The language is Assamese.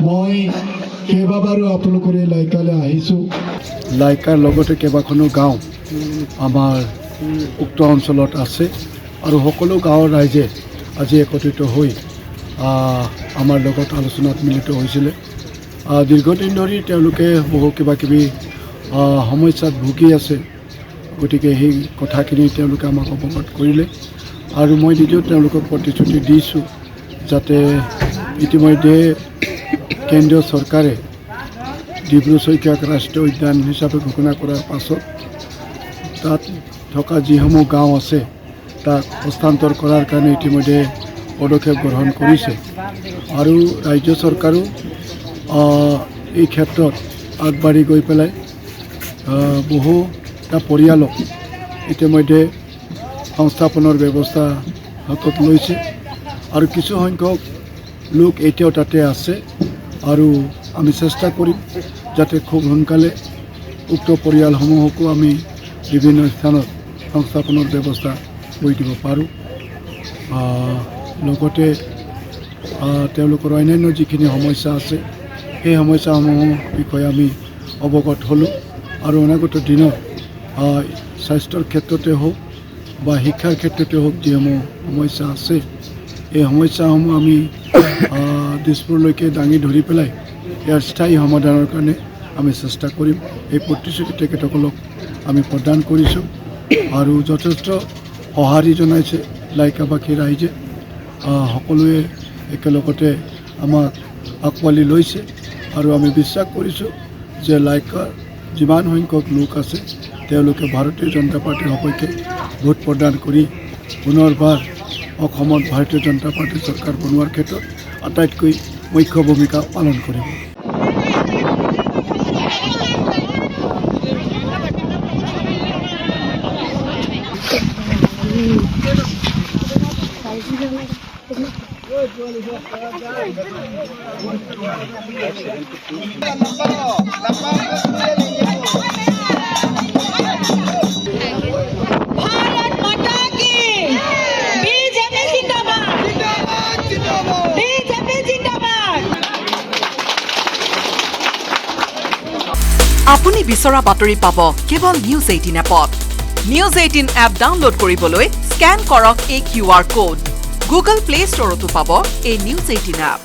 মই কেইবাবাৰো আপোনালোকৰ এই লাইকালৈ আহিছোঁ। লাইকাৰ লগতে কেইবাখনো গাঁও আমাৰ উক্ত অঞ্চলত আছে আৰু সকলো গাঁৱৰ ৰাইজে আজি একত্ৰিত হৈ আমাৰ লগত আলোচনাত মিলিত হৈছিলে। দীৰ্ঘদিন ধৰি তেওঁলোকে বহু কিবাকিবি সমস্যাত ভুগি আছে, গতিকে সেই কথাখিনি তেওঁলোকে আমাক অৱগত কৰিলে আৰু মই নিজেও তেওঁলোকক প্ৰতিশ্ৰুতি দিছোঁ যাতে ইতিমধ্যে কেন্দ্ৰীয় চৰকাৰে ডিব্ৰু চৈখোৱাক ৰাষ্ট্ৰীয় উদ্যান হিচাপে ঘোষণা কৰাৰ পাছত তাত থকা যিসমূহ গাঁও আছে তাক হস্তান্তৰ কৰাৰ কাৰণে ইতিমধ্যে পদক্ষেপ গ্ৰহণ কৰিছে আৰু ৰাজ্য চৰকাৰো এই ক্ষেত্ৰত আগবাঢ়ি গৈ পেলাই বহুটা পৰিয়ালক ইতিমধ্যে সংস্থাপনৰ ব্যৱস্থা হাতত লৈছে আৰু কিছু সংখ্যক লোক এতিয়াও তাতে আছে আৰু আমি চেষ্টা কৰিম যাতে খুব সোনকালে উক্ত পৰিয়ালসমূহকো আমি বিভিন্ন স্থানত সংস্থাপনৰ ব্যৱস্থা কৰি দিব পাৰোঁ। লগতে তেওঁলোকৰ অন্যান্য যিখিনি সমস্যা আছে সেই সমস্যাসমূহৰ বিষয়ে আমি অৱগত হ'লোঁ আৰু অনাগত দিনত স্বাস্থ্যৰ ক্ষেত্ৰতে হওক বা শিক্ষাৰ ক্ষেত্ৰতে হওক যিসমূহ সমস্যা আছে এই সমস্যাসমূহ আমি দিছপুৰলৈকে দাঙি ধৰি পেলাই ইয়াৰ স্থায়ী সমাধানৰ কাৰণে আমি চেষ্টা কৰিম। এই প্ৰতিশ্ৰুতি তেখেতসকলক আমি প্ৰদান কৰিছোঁ আৰু যথেষ্ট সঁহাৰি জনাইছে লাইকাবাসী ৰাইজে। সকলোৱে একেলগতে আমাক আঁকোৱালি লৈছে আৰু আমি বিশ্বাস কৰিছোঁ যে লাইকাৰ যিমান সংখ্যক লোক আছে তেওঁলোকে ভাৰতীয় জনতা পাৰ্টীৰ সপক্ষে ভোট প্ৰদান কৰি পুনৰবাৰ অসমত ভাৰতীয় জনতা পাৰ্টীৰ চৰকাৰ বনোৱাৰ ক্ষেত্ৰত আটাইতকৈ মুখ্য ভূমিকা পালন কৰিব। আপুনি বিচৰা বাতৰি পাব কেৱল নিউজ 18 এপত। নিউজ 18 এপ ডাউনলোড কৰিবলৈ স্কেন কৰক এই QR কোড। গুগল প্লে ষ্টৰতো পাব এই নিউজ 18 এপ।